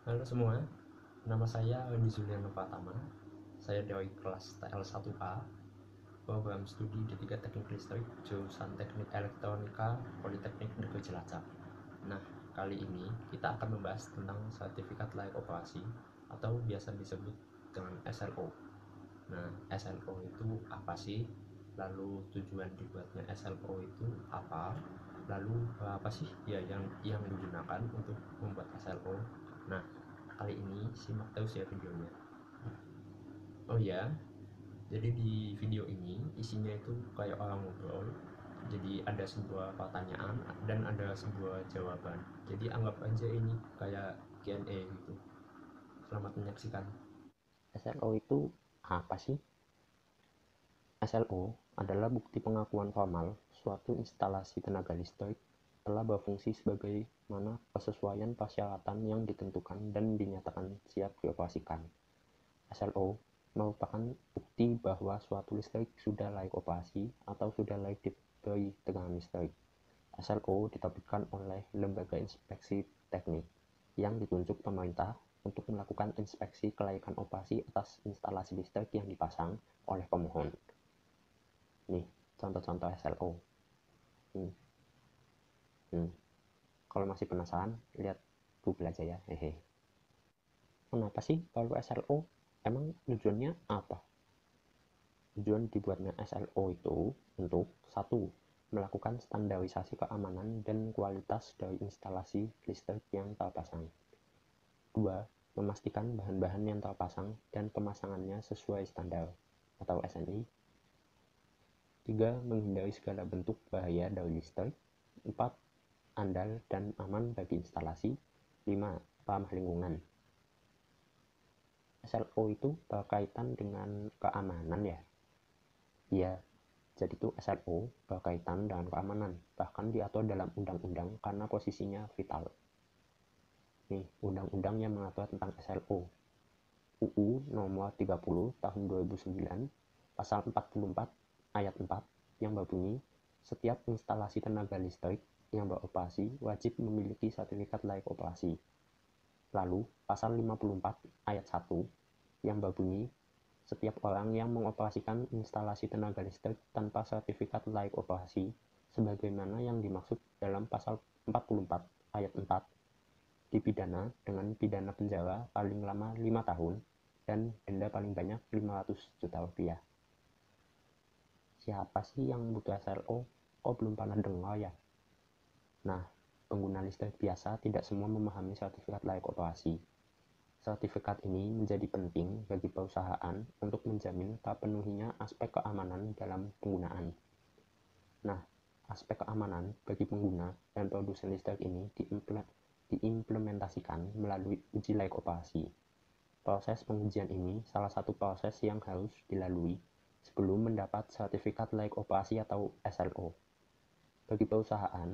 Halo semua, nama saya Wendy Juliano Pratama. Saya dari kelas TL1A, program studi D3 Teknik Listrik, jurusan Teknik Elektronika, Politeknik Negeri Cilacap. Nah, kali ini kita akan membahas tentang sertifikat layak operasi atau biasa disebut dengan SLO. Nah, SLO itu apa sih? Lalu tujuan dibuatnya SLO itu apa? Lalu apa sih ya yang digunakan untuk membuat SLO? Nah, kali ini simak terus ya videonya. Oh ya, jadi di video ini isinya itu kayak orang ngobrol. Jadi ada sebuah pertanyaan dan ada sebuah jawaban. Jadi anggap aja ini kayak Q&A gitu. Selamat menyaksikan. SLO itu apa sih? SLO adalah bukti pengakuan formal suatu instalasi tenaga listrik telah berfungsi sebagaimana kesesuaian persyaratan yang ditentukan dan dinyatakan siap dioperasikan. SLO merupakan bukti bahwa suatu listrik sudah layak operasi atau sudah layak diberi tegangan listrik. SLO diterbitkan oleh Lembaga Inspeksi Teknik yang ditunjuk pemerintah untuk melakukan inspeksi kelayakan operasi atas instalasi listrik yang dipasang oleh pemohon. Nih, contoh-contoh SLO. Hmm. Hmm. Kalau masih penasaran, lihat Google aja ya. Hehe. Kenapa sih perlu SLO? Emang tujuannya apa? Tujuan dibuatnya SLO itu untuk satu, melakukan standarisasi keamanan dan kualitas dari instalasi listrik yang terpasang. 2. Memastikan bahan-bahan yang terpasang dan pemasangannya sesuai standar atau SNI. 3. Menghindari segala bentuk bahaya dari listrik. 4. Andal dan aman bagi instalasi. 5. Ramah lingkungan. SLO itu berkaitan dengan keamanan ya? Iya, jadi itu SLO berkaitan dengan keamanan, bahkan diatur dalam undang-undang karena posisinya vital. Nih, undang-undang yang mengatur tentang SLO. UU nomor 30 tahun 2009, pasal 44 ayat 4 yang berbunyi, setiap instalasi tenaga listrik yang beroperasi wajib memiliki sertifikat layak operasi. Lalu, pasal 54 ayat 1 yang berbunyi, setiap orang yang mengoperasikan instalasi tenaga listrik tanpa sertifikat layak operasi, sebagaimana yang dimaksud dalam pasal 44 ayat 4, dipidana dengan pidana penjara paling lama 5 tahun dan denda paling banyak 500 juta rupiah. Siapa sih yang butuh SLO? Oh, belum pernah dengar ya? Nah, pengguna listrik biasa tidak semua memahami sertifikat layak operasi. Sertifikat ini menjadi penting bagi perusahaan untuk menjamin terpenuhinya aspek keamanan dalam penggunaan. Nah, aspek keamanan bagi pengguna dan produsen listrik ini diimplementasikan melalui uji layak operasi. Proses pengujian ini salah satu proses yang harus dilalui sebelum mendapat sertifikat layak operasi atau SLO. Bagi perusahaan,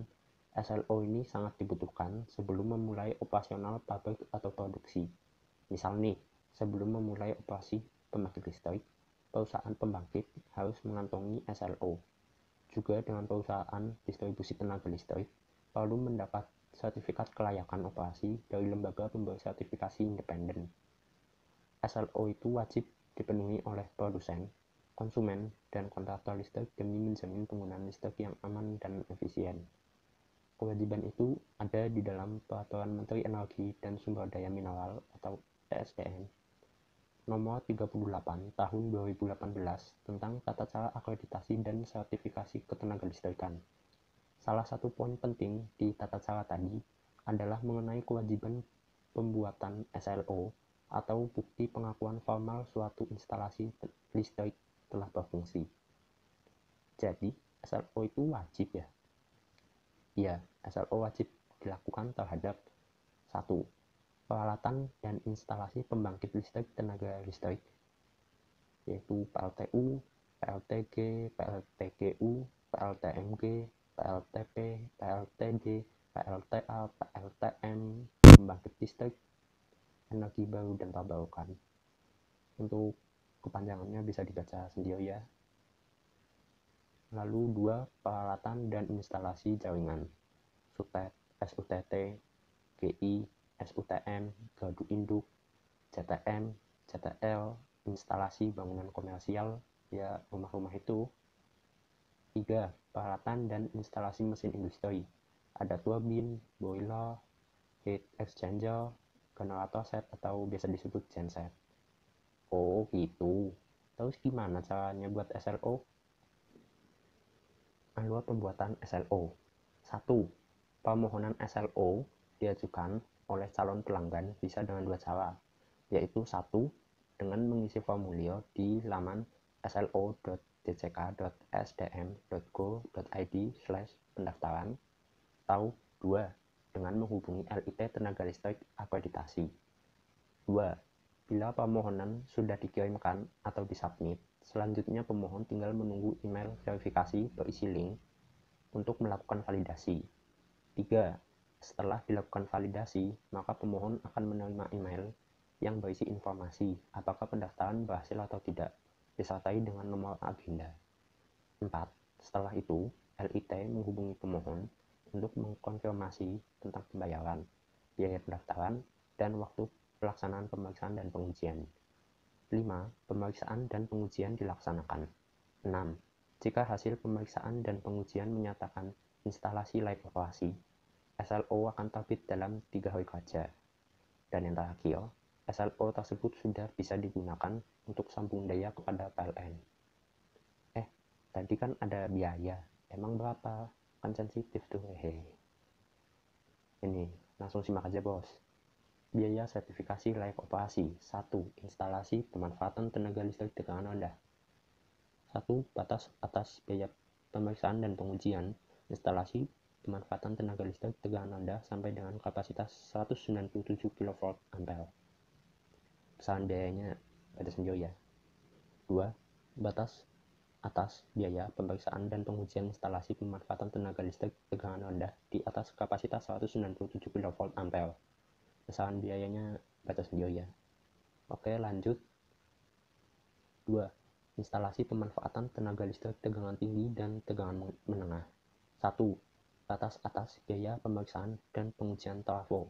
SLO ini sangat dibutuhkan sebelum memulai operasional pabrik atau produksi. Misal nih, sebelum memulai operasi pembangkit listrik, perusahaan pembangkit harus mengantongi SLO. Juga dengan perusahaan distribusi tenaga listrik, perlu mendapat sertifikat kelayakan operasi dari lembaga pemberi sertifikasi independen. SLO itu wajib dipenuhi oleh produsen, konsumen, dan kontraktor listrik demi menjamin penggunaan listrik yang aman dan efisien. Kewajiban itu ada di dalam Peraturan Menteri Energi dan Sumber Daya Mineral atau PSDM nomor 38 tahun 2018 tentang tata cara akreditasi dan sertifikasi ketenagalistrikan. Salah satu poin penting di tata cara tadi adalah mengenai kewajiban pembuatan SLO atau bukti pengakuan formal suatu instalasi listrik telah berfungsi. Jadi, SLO itu wajib ya? Iya, SLO wajib dilakukan terhadap 1. Peralatan dan instalasi pembangkit listrik tenaga listrik, yaitu PLTU, PLTG, PLTGU, PLTMG, PLTP, PLTD, PLTA, PLTM, pembangkit listrik, energi baru dan terbarukan. Untuk kepanjangannya bisa dibaca sendiri ya. Lalu 2. Peralatan dan instalasi jaringan, SUTET, SUTT, GI, SUTM, gardu induk, CTM, CTL, instalasi bangunan komersial, ya rumah-rumah itu. 3. Peralatan dan instalasi mesin industri. Ada turbin, boiler, heat exchanger, generator set atau biasa disebut genset. Oh gitu. Terus gimana caranya buat SLO? Alur pembuatan SLO. 1. Permohonan SLO diajukan oleh calon pelanggan bisa dengan dua cara, yaitu 1. Dengan mengisi formulir di laman slo.dck.sdm.go.id/pendaftaran, atau 2. Dengan menghubungi LIT Tenaga Listrik Akreditasi. 2. Bila permohonan sudah dikirimkan atau disubmit, selanjutnya pemohon tinggal menunggu email verifikasi berisi link untuk melakukan validasi. 3. Setelah dilakukan validasi, maka pemohon akan menerima email yang berisi informasi apakah pendaftaran berhasil atau tidak, disertai dengan nomor agenda. 4. Setelah itu, LIT menghubungi pemohon untuk mengkonfirmasi tentang pembayaran, biaya pendaftaran, dan waktu pelaksanaan pemeriksaan dan pengujian. 5. Pemeriksaan dan pengujian dilaksanakan. 6. Jika hasil pemeriksaan dan pengujian menyatakan instalasi layak operasi, SLO akan terbit dalam 3 hari kerja. Dan yang terakhir, SLO tersebut sudah bisa digunakan untuk sambung daya kepada PLN. Tadi kan ada biaya. Emang berapa? Kan sensitif tuh. Ini, langsung simak aja bos. Biaya sertifikasi layak operasi. 1. Instalasi pemanfaatan tenaga listrik tegangan rendah. 1. Batas atas biaya pemeriksaan dan pengujian instalasi pemanfaatan tenaga listrik tegangan rendah sampai dengan kapasitas 197 kV ampere. Besaran biayanya ada sendiri ya. 2. Batas atas biaya pemeriksaan dan pengujian instalasi pemanfaatan tenaga listrik tegangan rendah di atas kapasitas 197 kV ampere. Besaran biayanya baca sendiri ya. Oke, lanjut. 2. Instalasi pemanfaatan tenaga listrik tegangan tinggi dan tegangan menengah. 1. Batas atas biaya pemeriksaan dan pengujian trafo.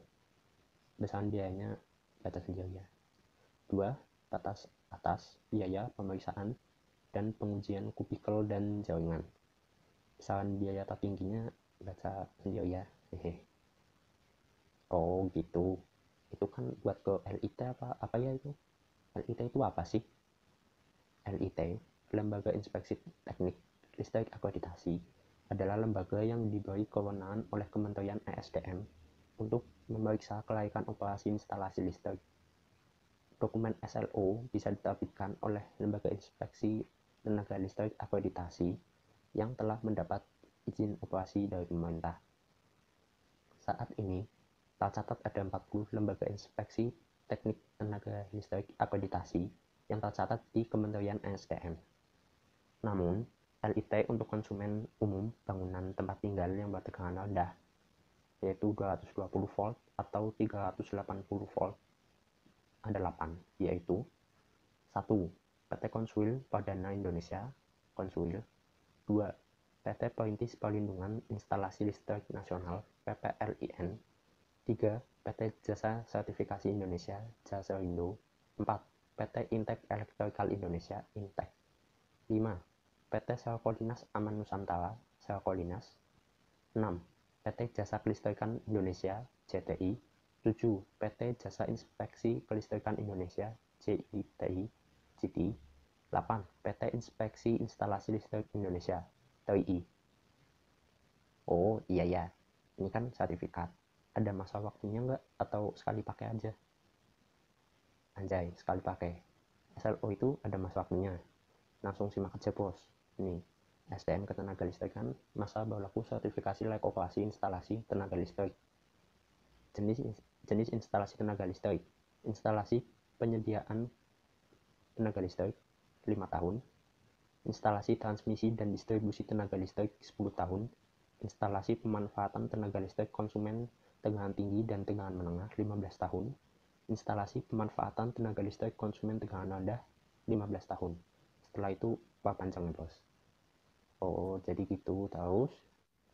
Besaran biayanya baca sendiri ya. 2. Batas atas biaya pemeriksaan dan pengujian kubikel dan jaringan. Besaran biaya tertingginya baca sendiri ya. Oh gitu. Itu kan buat ke LIT apa ya itu? LIT itu apa sih? LIT, Lembaga Inspeksi Teknik Listrik Akreditasi, adalah lembaga yang diberi kewenangan oleh Kementerian ESDM untuk memeriksa kelayakan operasi instalasi listrik. Dokumen SLO bisa diterbitkan oleh Lembaga Inspeksi Tenaga Listrik Akreditasi yang telah mendapat izin operasi dari pemerintah. Saat ini, tercatat ada 40 lembaga inspeksi teknik tenaga listrik akreditasi yang tercatat di Kementerian ESDM. Namun, LIT untuk konsumen umum bangunan tempat tinggal yang bertegangan rendah, yaitu 220 volt atau 380 volt, ada 8, yaitu 1. PT Konsuil Perdana Indonesia, Konsuil. 2. PT Perintis Perlindungan Instalasi Listrik Nasional, PPLIN. 3. PT Jasa Sertifikasi Indonesia, Jasarindo. 4. PT Intek Electrical Indonesia, Intek. 5. PT Selkolinas Aman Nusantara, Selkolinas. 6. PT Jasa Kelistrikan Indonesia, JTI. 7. PT Jasa Inspeksi Kelistrikan Indonesia, JITI. 8. PT Inspeksi Instalasi Listrik Indonesia, TII. Oh iya ya, ini kan sertifikat. Ada masa waktunya nggak atau sekali pakai aja? Anjay, sekali pakai. SLO itu ada masa waktunya. Langsung simak aja bos. Ini, SDM Ketenaga Listrikan, masa berlaku sertifikasi layak operasi instalasi tenaga listrik. Jenis instalasi tenaga listrik. Instalasi penyediaan tenaga listrik 5 tahun. Instalasi transmisi dan distribusi tenaga listrik 10 tahun. Instalasi pemanfaatan tenaga listrik konsumen tegangan tinggi dan tegangan menengah 15 tahun. Instalasi pemanfaatan tenaga listrik konsumen tegangan rendah 15 tahun. Setelah itu panjangnya bos. Oh jadi gitu. Terus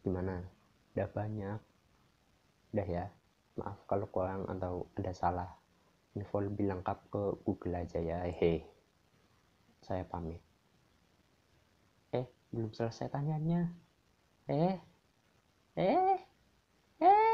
gimana? Udah banyak? Udah ya? Maaf kalau kurang atau ada salah. Info lebih lengkap ke Google aja ya. Saya pamit. Belum selesai tanyanya. Eh, eh, eh.